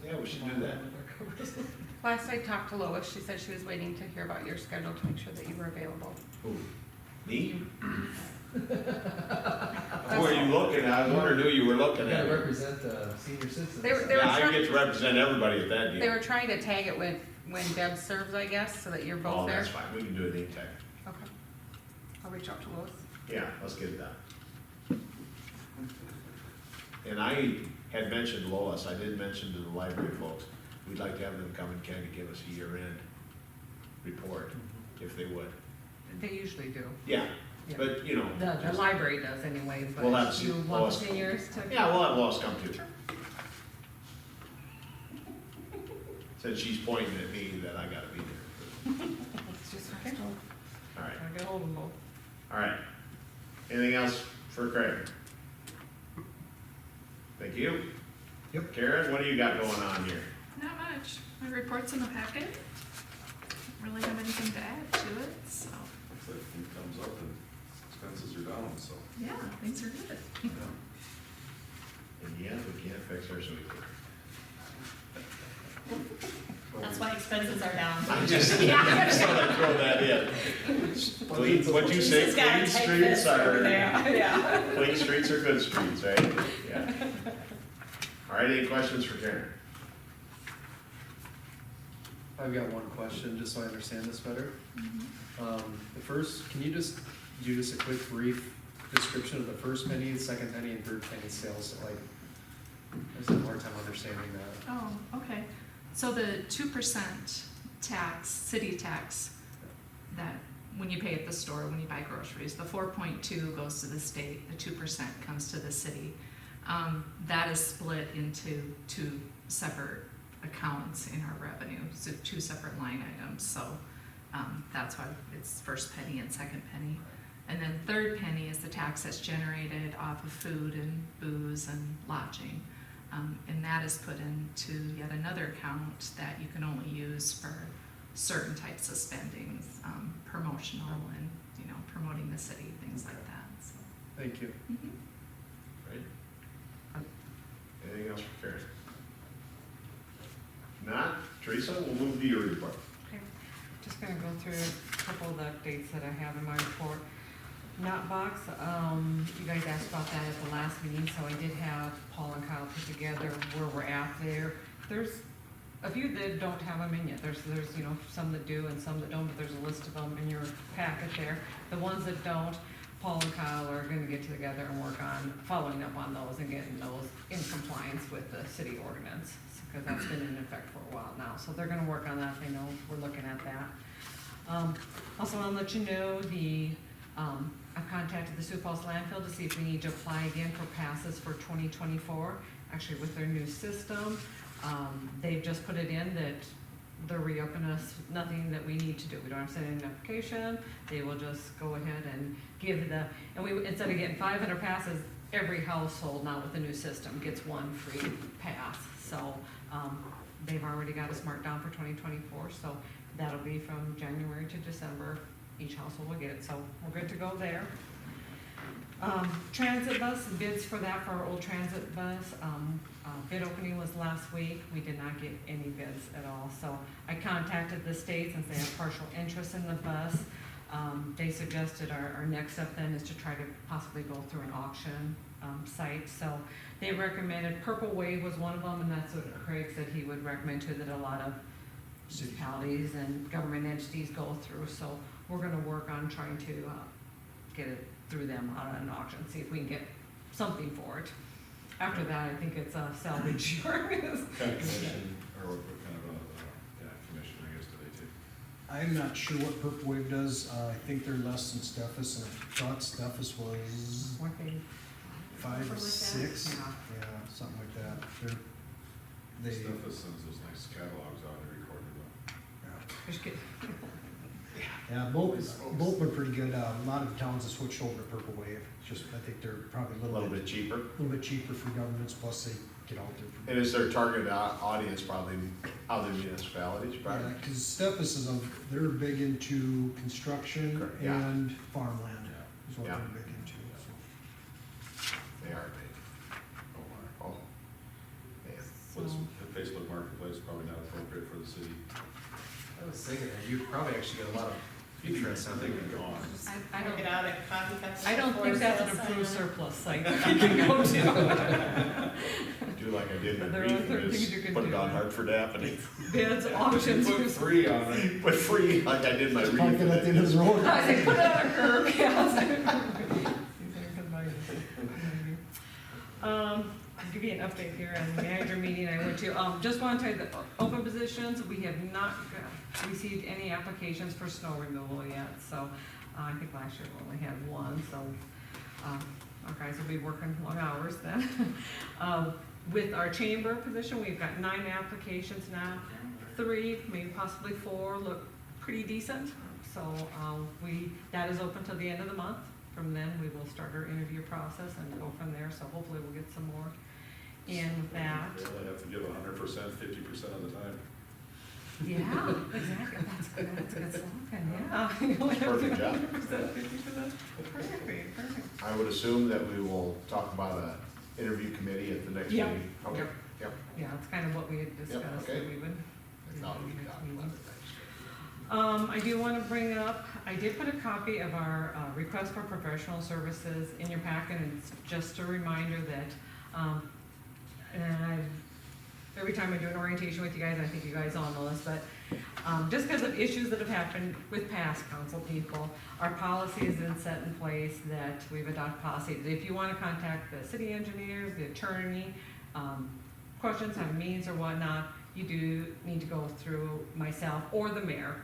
yeah, we should do that. Last I talked to Lois, she said she was waiting to hear about your schedule to make sure that you were available. Who? Me? Who are you looking at? I was wondering who you were looking at. represent senior citizens. They were Yeah, I trying, get to represent everybody at that they deal. were trying to tag it with when Deb serves, I guess, so that you're Oh, both there. that's fine, we can do it anytime. Okay. I'll reach out to Lois. Yeah, let's get it done. And I had mentioned Lois, I did mention to the library folks, we'd like to have them come and kind of give us a year-end report, if they would. They usually do. Yeah, Yeah. but, you know. The just- library does anyway, Well, but that's- you want Lois- the seniors to. Yeah, we'll have Lois come too. Since she's pointing at me that I gotta be there. It's just Okay. All right, I'll get hold of them both. all right. Anything else for Craig? Thank you. Yep. Karen, what do you got going on here? Not much. My report's in the packet. Don't really have anything to add to it, so, Looks like it comes up and expenses are down, so. yeah, things are good. And yeah, we can't fix our sweeper. That's why expenses are down. I just thought I'd throw that in. Clean, what'd you say, Just gotta clean take streets this over are, there, yeah. clean streets are good streets, right? Yeah. All right, any questions for Karen? I've got one question, just so I understand this better. The first, can you just do just a quick brief description of the first penny, the second penny, and third penny sales, like, I just have a hard time understanding that. Oh, okay. So the 2% tax, city tax, that when you pay at the store, when you buy groceries, the 4.2 goes to the state, the 2% comes to the city. That is split into two separate accounts in our revenue, so two separate line items, so, that's why it's first penny and second penny. And then third penny is the tax that's generated off of food and booze and lodging. And that is put into yet another account that you can only use for certain types of spendings, promotional and, you know, promoting the city, things like that, so. Thank you. Right? Anything else for Karen? Not, Teresa, we'll move to your report. Okay, just gonna go through a couple of the updates that I have in my report. Knotbox, you guys asked about that at the last meeting, so I did have Paul and Kyle put together where we're at there. There's a few that don't have them in yet. There's, you know, some that do and some that don't, but there's a list of them in your packet there. The ones that don't, Paul and Kyle are gonna get together and work on following up on those and getting those in compliance with the city ordinance, because that's been in effect for a while now. So they're gonna work on that, they know we're looking at that. Also wanna let you know I've contacted the Sioux Falls landfill to see if we need to apply again for passes for 2024. Actually, with their new system, they've just put it in that they're re-upping us, nothing that we need to do. We don't have to send in an application. They will just go ahead and give and we, instead of getting 500 passes, every household now with the new system gets one free pass. So, they've already got us marked down for 2024, so that'll be from January to December. Each household will get it, so we're good to go there. Transit bus, bids for that for our old transit bus, bid opening was last week. We did not get any bids at all, so I contacted the state since they have partial interest in the bus. They suggested our next step then is to try to possibly go through an auction site. So they recommended, Purple Wave was one of them, and that's what Craig said he would recommend too, that a lot of municipalities and government entities go through. So we're gonna work on trying to get it through them on an auction, see if we can get something for it. After that, I think it's a salvage. What kind of commission, or what kind of commission, I guess, do they take? I'm not sure what Purple Wave does, I think they're less than Steffes, and I thought Steffes was Weren't they? 5 or Something like that? 6. Yeah. Yeah, something like that. They, Steffes sends those nice catalogs out every quarter though. yeah. Just get- Yeah, both were pretty good. A lot of towns have switched over to Purple Wave. Just, I think they're probably A little bit cheaper. little bit cheaper for governments, plus they get out there. And is their target audience probably other municipalities, Yeah, probably? because Steffes is, they're big into construction Correct, yeah. and farmland, is what Yeah. they're big into, so. They are big. Oh, man. What's the Facebook Marketplace, probably not appropriate for the city. I was thinking that you probably actually get a lot of interest on They it. can go on. I Work it don't, out at coffee cups. I don't think before that's an sales approved sign. surplus site that you can go to. Do like I did in There are Reef, other and things you just can put it do. on Hartford app and Bids, auctions. Put free on it. put free, like I did my Reef. Parking at the end of the road. I say, put it on a curb, yes. I'll give you an update here on the manager meeting I went to. Just want to tell you that open positions, we have not received any applications for snow removal yet. So I think last year we only had one, so our guys will be working long hours then. With our chamber position, we've got 9 applications now. 3, maybe possibly 4 look pretty decent. So that is open till the end of the month. From then, we will start our interview process and go from there. So hopefully we'll get some more in with that. They only have to give 100%, 50% of the time. Yeah, exactly. That's a good slogan, yeah. Perfect job. 100%, 50%. Perfect. I would assume that we will talk about a interview committee at the next Yeah. meeting. Okay, yep. Yeah, that's kind of what we had discussed, okay. that we would. I thought we talked about it. I do want to bring up, I did put a copy of our request for professional services in your packet, and it's just a reminder that, every time I do an orientation with you guys, I think you guys all know this, but just because of issues that have happened with past council people, our policy has been set in place that we've adopted policy that if you want to contact the city engineers, the attorney, questions, have meetings or whatnot, you do need to go through myself or the mayor,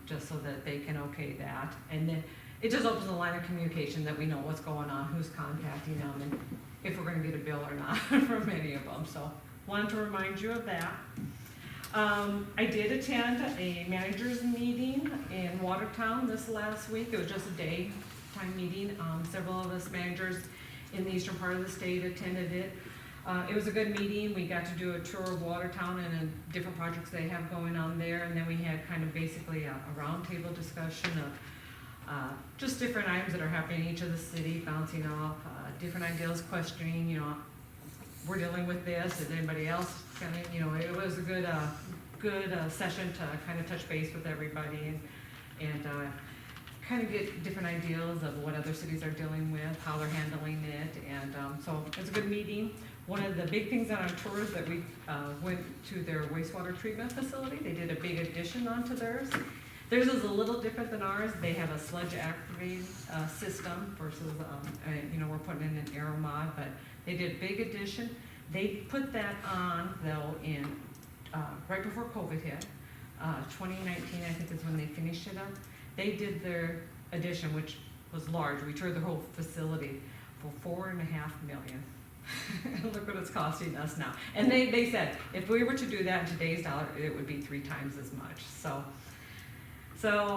just so that they can okay that. And then it just opens a line of communication that we know what's going on, who's contacting them, and if we're gonna get a bill or not from any of them. So wanted to remind you of that. I did attend a managers meeting in Watertown this last week. It was just a daytime meeting. Several of us managers in the eastern part of the state attended it. It was a good meeting. We got to do a tour of Watertown and different projects they have going on there. And then we had kind of basically a roundtable discussion of just different items that are happening in each of the city, bouncing off different ideas, questioning, you know, we're dealing with this, is anybody else kind of, you know, it was a good session to kind of touch base with everybody and kind of get different ideas of what other cities are dealing with, how they're handling it, and so it's a good meeting. one of the big things on our tours that we went to their wastewater treatment facility. They did a big addition onto theirs. Theirs is a little different than ours. They have a sludge activated system versus, we're putting in an Aeromod, but they did a big addition. They put that on though in, right before COVID hit, 2019, I think is when they finished it up. They did their addition, which was large. We toured the whole facility for $4.5 million. Look what it's costing us now. And they said, if we were to do that in today's dollar, it would be 3 times as much. So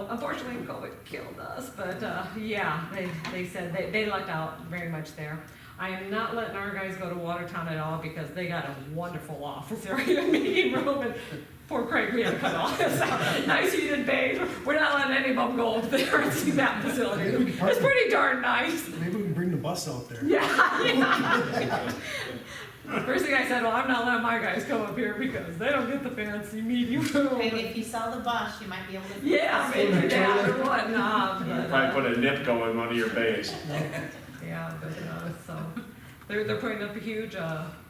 unfortunately, COVID killed us, but yeah, they said they lucked out very much there. I am not letting our guys go to Watertown at all because they got a wonderful office area, meeting room, and poor Craig, we had to cut all this out. Nice heated bays. We're not letting any of them go up there and see that facility. It's pretty darn nice. Maybe we can bring the bus out there. Yeah. First thing I said, well, I'm not letting my guys come up here because they don't get the fancy meeting room. And if you sell the bus, you might be able to. Yeah, maybe that or whatnot. But, Probably put a NIPCO in one of your bays. yeah, but so they're putting up a huge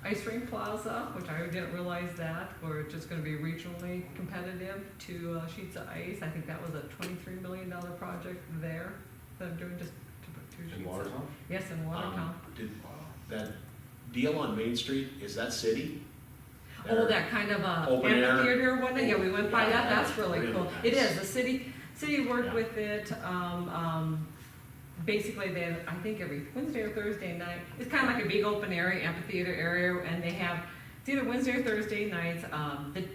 ice rink plaza, which I didn't realize that. We're just going to be regionally competitive. 2 sheets of ice. I think that was a $23 million project there that I'm doing just to put 2 sheets. In Watertown? Yes, in Watertown. That deal on Main Street, is that city? Oh, that kind of Open air. amphitheater one, yeah, we went by that, that's really Really cool. nice. It is, the city worked Yeah. with it, basically they, I think every Wednesday or Thursday night, it's kind of like a big open area, amphitheater area, and they have, it's either Wednesday or Thursday nights,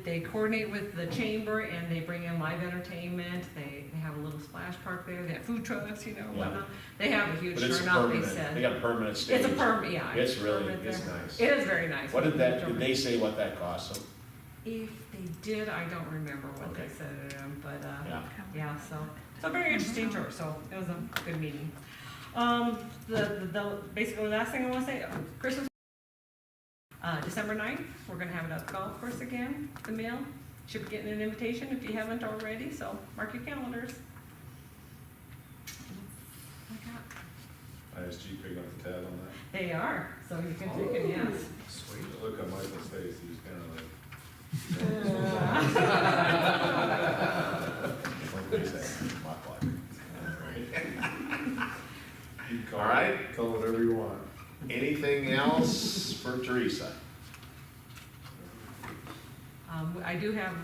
they coordinate with the chamber and they bring in live entertainment, they have a little splash park there, they have food trucks, Yeah. whatnot. They have a huge But it's turnout, they permanent, they said. got a permanent stage. It's a yeah. It's really, permanent it's there. nice. It is very nice. What did they say what that cost them? If they did, I don't remember what they Okay. said, but, Yeah. yeah, so a very interesting tour, so it was a good meeting. Basically the last thing I wanna say, Christmas, December 9th, we're gonna have it at the golf course again, the mill. Should be getting an invitation if you haven't already, so mark your calendars. ISG picking up the tab on that? They are, so you can take it, yes. Sweet. Look at Michael's face, he's kind of like. Like they say, my pleasure. You can call All right. it- Call it whatever you want. Anything else for Teresa? I do have,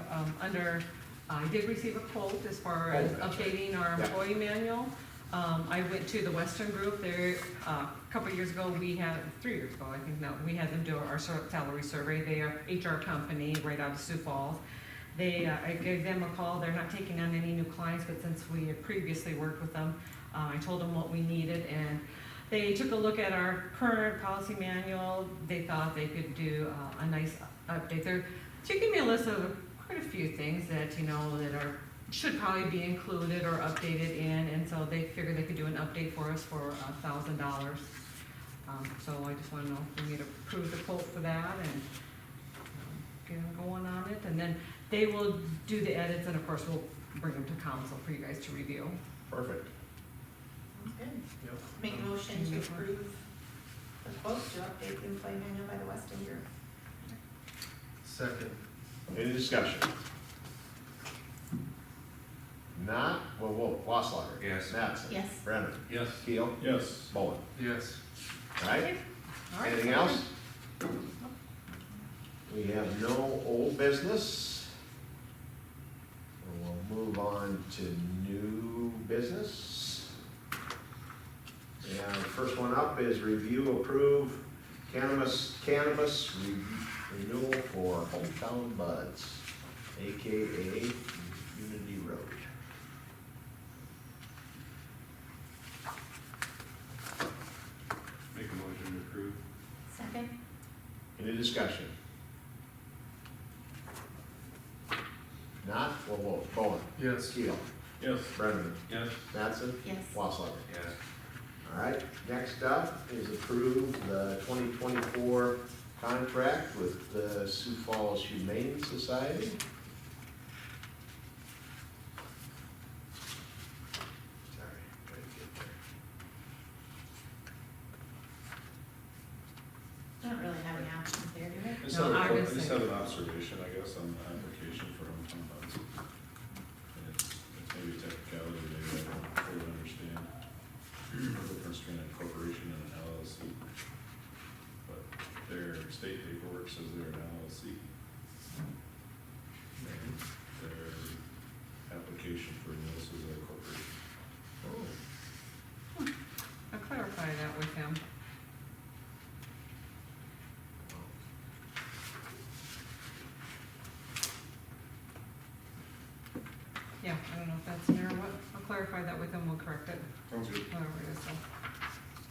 I did receive a quote as far as Oh, that's right. updating our Yeah. employee manual. I went to the Western Group there, a couple of years ago, 3 years ago, I think now, we had them do our salary survey. They are HR company right out of Sioux Falls. I gave them a call, they're not taking on any new clients, but since we had previously worked with them, I told them what we needed, and they took a look at our current policy manual. They thought they could do a nice update. She gave me a list of quite a few things that, that should probably be included or updated in, and so they figured they could do an update for us for $1,000. So I just want to know if we need to approve the quote for that and get them going on it, and then they will do the edits, and of course, we'll bring them to council for you guys to review. Perfect. Sounds good. Yep. Make a motion to approve the quote to update the employee manual by the Weston Group. Second. Any discussion? Not, well, Wasslager. Yes. Mattson. Yes. Brennan. Yes. Keel. Yes. Bowen. Yes. All right? All right. Anything else? We have no old business. We'll move on to new business. And first one up is review, approve cannabis renewal for Hometown Buds, AKA Unity Road. Make a motion to approve. Second? Any discussion? Not, well, Bowen. Yes. Keel. Yes. Brennan. Yes. Mattson. Yes. Wasslager. Yes. All right, next up is approve the 2024 contract with the Sioux Falls Humane Society. Sorry, trying to get there. I don't really have any No, I August just 6th. have an observation, I guess, on the application for hometown funds. And it's maybe a technicality, maybe I don't fully understand the difference between a corporation and an LLC. But their state paperwork says they're an LLC. And their application for notice is a corporation. I'll clarify that with him. Yeah, I don't know if that's in there or what, I'll clarify that with him, we'll correct it, Sounds good. whatever it is, so.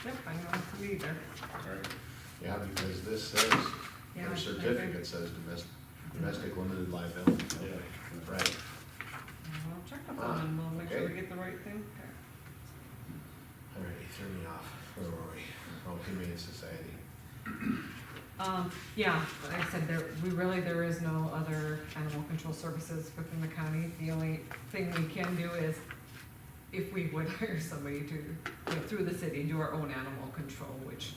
Yep, I know what to read there. All right. Yeah, because this says, Yeah, their I certificate says domestic limited liability. Yeah. Right. I'll check with them and we'll make sure we Okay. get the right thing. Okay. All right, threw me off. Where were we? Oh, Humane Society. Yeah, like I said, there is no other animal control services within the county. The only thing we can do is, if we would hire somebody to, through the city, do our own animal control, which.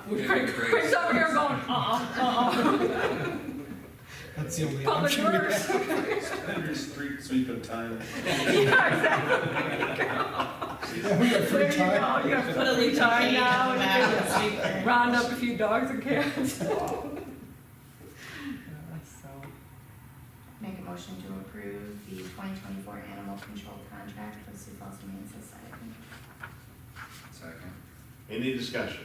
Craig's over here going, That's the only Public option we works. have. Standard street sweeping time. Yeah, exactly. Yeah, we got free There you time. go, you have Put a plenty leaf of time of now, hay and on the you back of the can sweeper. round up a few dogs and cats. So, Make a motion to approve the 2024 animal control contract with Sioux Falls Humane Society. Second. Any discussion?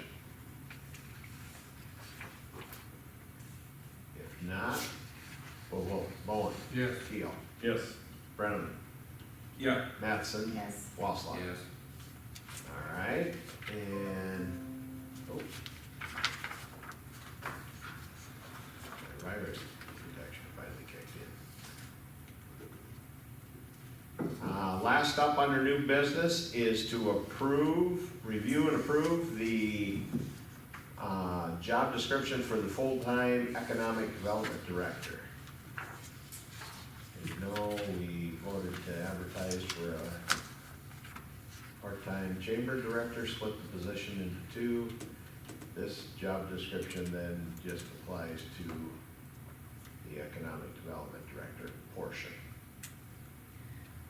If not, we'll vote. Bowen. Yes. Keel. Yes. Brenneman. Yeah. Mattson. Yes. Wassler. Yes. All right, and, oh. Virus protection finally kicked in. Last up under new business is to review and approve the, job description for the full-time economic development director. As you know, we voted to advertise for a part-time chamber director, split the position into two. This job description then just applies to the economic development director portion.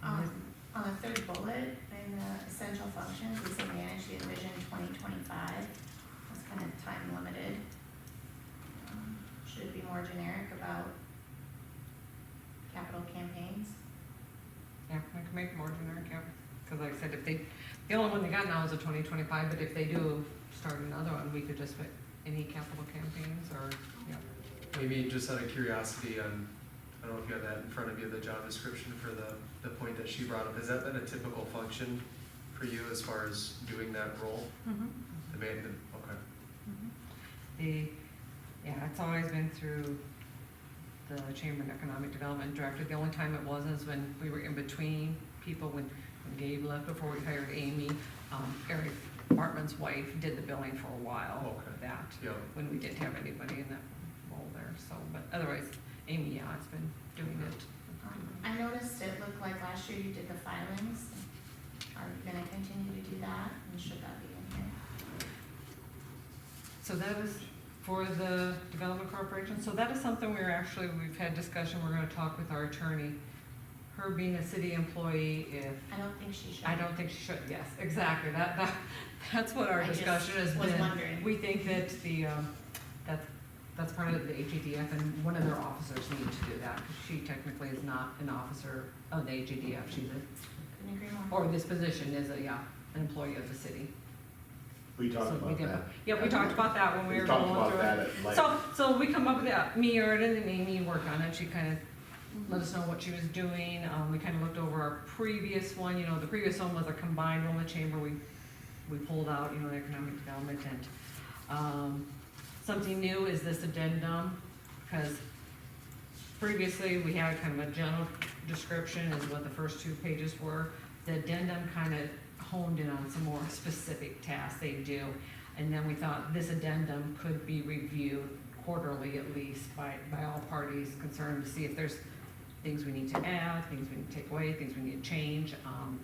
On the third bullet, in the essential functions, we said manage the Envision 2025. That's kind of time limited. Should it be more generic about capital campaigns? yeah, I can make it more generic, yeah, because like I said, if they, the only one they got now is a 2025, but if they do start another one, we could just put any capital campaigns or, yeah. Maybe just out of curiosity, I don't know if you have that in front of you, the job description for the point that she brought up, has that been a typical function for you as far as doing that role? The main, okay. Yeah, it's always been through the Chamber of Economic Development Director. The only time it wasn't is when we were in between people, when Gabe left before we hired Amy. Eric Bartman's wife did the billing for a while Okay. of that, Yeah, when we didn't have anybody in that role there, so, but otherwise, Amy, yeah, has been doing it. I noticed it looked like last year you did the filings. Are you gonna continue to do that, and should that be in here? So that is for the Development Corporation, so that is something we've had discussion, we're gonna talk with our attorney. Her being a city employee, if, I don't think she should. I don't think she should, yes, exactly, that's what our I just discussion has was been. wondering. We think that that's part of the HEDF, and one of their officers need to do that, because she technically is not an officer of the HEDF, she's Couldn't agree more. or this position is an employee of the city. We talked So we about did- that. Yeah, we talked about that when we were talked going about through that it. at length. So we come up with that, me, Erden, and Amy worked on it, she kind of let us know what she was doing, we kind of looked over our previous one, the previous one was a combined one with Chamber, we pulled out, the economic development, and, something new is this addendum, because previously we had kind of a general description is what the first 2 pages were. The addendum kind of honed in on some more specific tasks they do, and then we thought this addendum could be reviewed quarterly at least by all parties concerned to see if there's things we need to add, things we need to take away, things we need to change.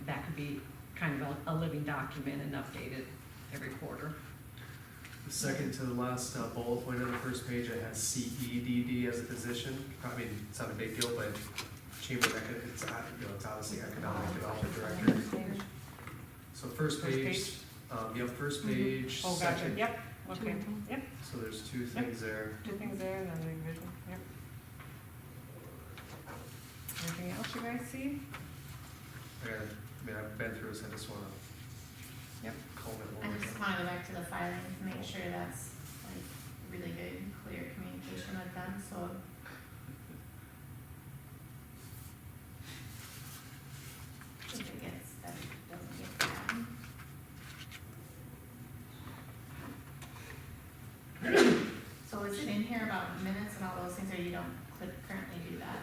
That could be kind of a living document and updated every quarter. The second to the last bullet point on the first page, I had CEDD as a position. I mean, it's not a big deal, but Chamber of it's obviously Economic Development Director. So first First page, first page, Oh, gotcha, second. yep, okay, yep, So there's two things there. two things there, and then the revision, yep. Anything else you guys see? I've been through this, I just wanna. Yep. Call it I one more just time. wanna go back to the filing to make sure that's like really good, clear communication with them, so. If it gets, that it doesn't get bad. So is it in here about minutes and all those things, or you don't currently do that?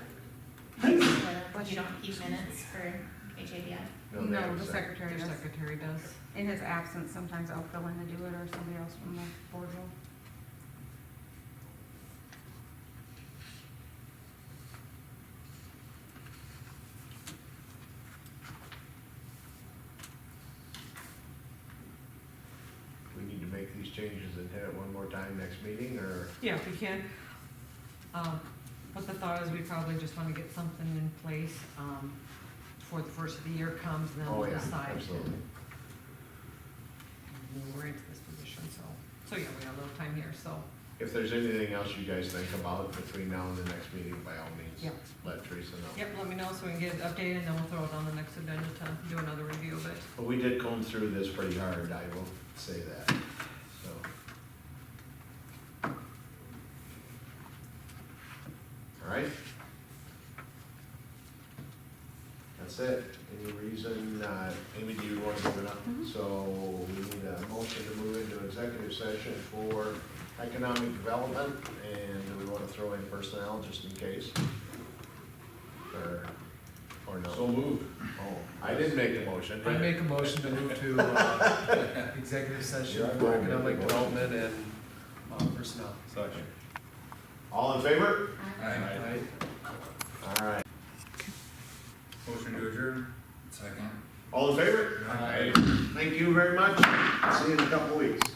You don't keep minutes for HABI? they No, have the a sec- secretary Your does. secretary does. In his absence, sometimes I'll fill in to do it, or somebody else from the board will. We need to make these changes and hit it one more time next meeting, or? Yeah, if we can. But the thought is we probably just wanna get something in place, before the first of the year comes, and then Oh, we'll yeah, decide. absolutely. When we're into this position, so yeah, we have a little time here, so, If there's anything else you guys think about between now and the next meeting, by all means, Yep. let Teresa know. yep, let me know so we can get it updated, and then we'll throw it on the next agenda to do another review of it. But we did comb through this pretty hard, I will say that, so. All right? That's it. Any reason, Amy, do you want to move it up? So we need a motion to move into executive session for economic development, and do we want to throw in personnel just in case? Or no? So moved. Oh, I didn't make the motion. I make a motion to move to, executive session Yeah, for I'll make economic a motion. development and, personnel. Second. All in favor? Right? All right. Motion to adjourn? Second. All in favor? Aye. Thank you very much. See you in a couple weeks.